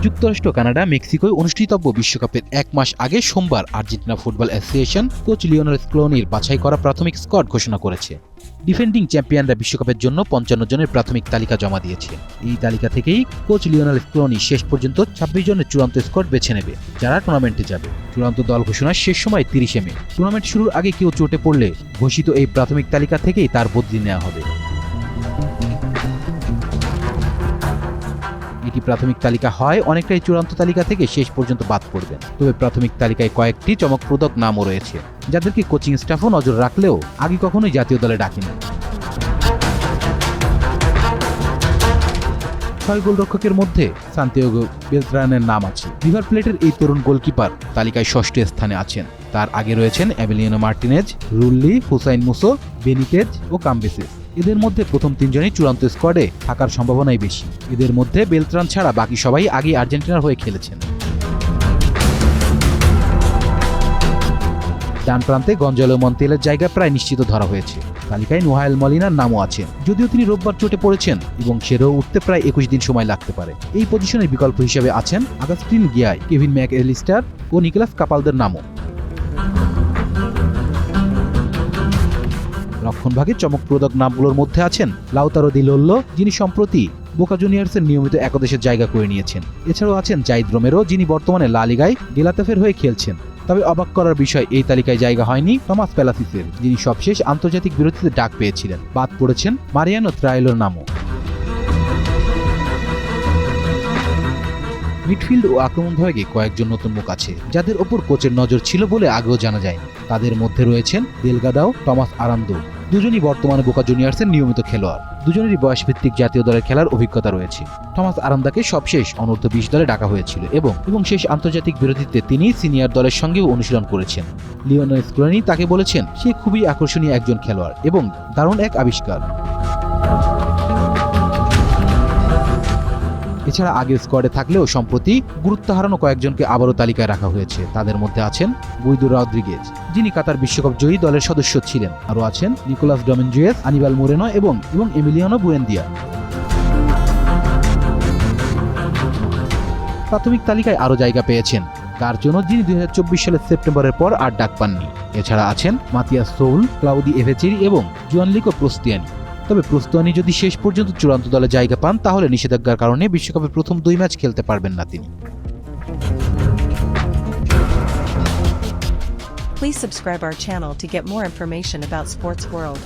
যুক্তরাষ্ট্র, কানাডা, মেক্সিকোয় অনুষ্ঠিতব্য বিশ্বকাপের 1 মাস আগে সোমবার Argentina football association coach Lionel স্ক্লোনির বাছাই করা প্রাথমিক স্কোয়াড ঘোষণা করেছে। ডিফেন্ডিং চ্যাম্পিয়নরা বিশ্বকাপের জন্য 55 জনের প্রাথমিক তালিকা জমা দিয়েছে। এই তালিকা থেকেই কোচ লিওনেল স্ক্লোনি শেষ পর্যন্ত 26 জনের চূড়ান্ত স্কোয়াড বেছে নেবে, যারা টুর্নামেন্টে যাবে। চূড়ান্ত দল ঘোষণার শেষ সময় 30 মে। টুর্নামেন্ট শুরুর আগে কেউ চোটে পড়লে ঘোষিত এই প্রাথমিক তালিকা থেকেই তার বদলি নেওয়া হবে। এটি প্রাথমিক তালিকা হয় অনেকটাই চূড়ান্ত তালিকা থেকে শেষ পর্যন্ত বাদ পড়বেন। তবে প্রাথমিক তালিকায় কয়েকটি চমকপ্রদ নামও রয়েছে, যাদেরকে কোচিং স্টাফও নজর রাখলেও আগে কখনোই জাতীয় দলে ডাকেনি। 6 গোলরক্ষকের মধ্যে সান্তিয়াগো বেলত্রানের নাম আছে। রিভার প্লেটের এই তরুণ গোলকিপার তালিকায় 6ষ্ঠ স্থানে আছেন। তার আগে রয়েছেন এমিলিয়ানো মার্টিনেজ, রুল্লি, হুসাইন মুসো, বেনিতেজ ও কাম্বেসেস। এদের মধ্যে প্রথম 3 জনই চূড়ান্ত স্কোয়াডে থাকার সম্ভাবনাই বেশি। এদের মধ্যে বেলত্রান ছাড়া বাকি সবাই আগে আর্জেন্টিনার হয়ে খেলেছেন। ডান প্রান্তে গঞ্জালো মন্তিয়েলের জায়গা প্রায় নিশ্চিত ধরা হয়েছে। তালিকায় নোহায়েল মলিনার নামও আছেন, যদিও তিনি রোববার চোটে পড়েছেন এবং সেরেও উঠতে প্রায় 21 দিন সময় লাগতে পারে। এই পজিশনের বিকল্প হিসেবে আছেন আগাস্টিন গিয়াই, কেভিন ম্যাকএলিস্টার ও নিকোলাস কাপালদের নামও। রক্ষণভাগে চমকপ্রদ নামগুলোর মধ্যে আছেন লাউতারো দি লোল্লো, যিনি সম্প্রতি বোকা জুনিয়র্সের নিয়মিত একাদশের জায়গা করে নিয়েছেন। এছাড়াও আছেন জাইদ রোমেরো, যিনি বর্তমানে লা লিগায় গেলাতাফের হয়ে খেলছেন। তবে অবাক করার বিষয়, এই তালিকায় জায়গা হয়নি টমাস পেলাসিসের, যিনি সবশেষ আন্তর্জাতিক বিরতিতে ডাক পেয়েছিলেন। বাদ পড়েছেন মারিয়ানো ত্রাইলোর নামও। মিডফিল্ড ও আক্রমণ বিভাগে কয়েকজন নতুন মুখ আছে, যাদের ওপর কোচের নজর ছিল বলে আগেও জানা যায়নি। তাদের মধ্যে রয়েছেন দেলগাদাও, টমাস আরান্দো। দুজনই বর্তমানে বোকা জুনিয়র্সের নিয়মিত খেলোয়াড়। দুজনেরই বয়সভিত্তিক জাতীয় দলের খেলার অভিজ্ঞতা রয়েছে। টমাস আরান্দাকে সবশেষ অনূর্ধ্ব 20 দলে ডাকা হয়েছিল এবং শেষ আন্তর্জাতিক বিরতিতে তিনি সিনিয়র দলের সঙ্গেও অনুশীলন করেছেন। লিওনেল স্ক্লোনি তাকে বলেছেন, সে খুবই আকর্ষণীয় একজন খেলোয়াড় এবং দারুণ এক আবিষ্কার। এছাড়া আগের স্কোয়াডে থাকলেও সম্প্রতি গুরুত্ব হারানো কয়েকজনকে আবারও তালিকায় রাখা হয়েছে। তাদের মধ্যে আছেন গুইদো রদ্রিগেজ, যিনি কাতার বিশ্বকাপ জয়ী দলের সদস্য ছিলেন। আরও আছেন নিকোলাস ডমিনজুয়েস, আনিবাল মোরেনো এবং এমিলিয়ানো বুয়েন্দিয়া। প্রাথমিক তালিকায় আরও জায়গা পেয়েছেন কার্জনো, যিনি 2024 সালের সেপ্টেম্বরের পর আর ডাক পাননি। এছাড়া আছেন মাতিয়াস সোউল, ক্লাউদি এভেচেরি এবং জুয়ানলিকো প্রস্তিয়ানি। তবে প্রস্তুয়ানি যদি শেষ পর্যন্ত চূড়ান্ত দলে জায়গা পান, তাহলে নিষেধাজ্ঞার কারণে বিশ্বকাপের প্রথম 2 ম্যাচ খেলতে পারবেন না তিনি। Please subscribe our channel to get more information about Sports World.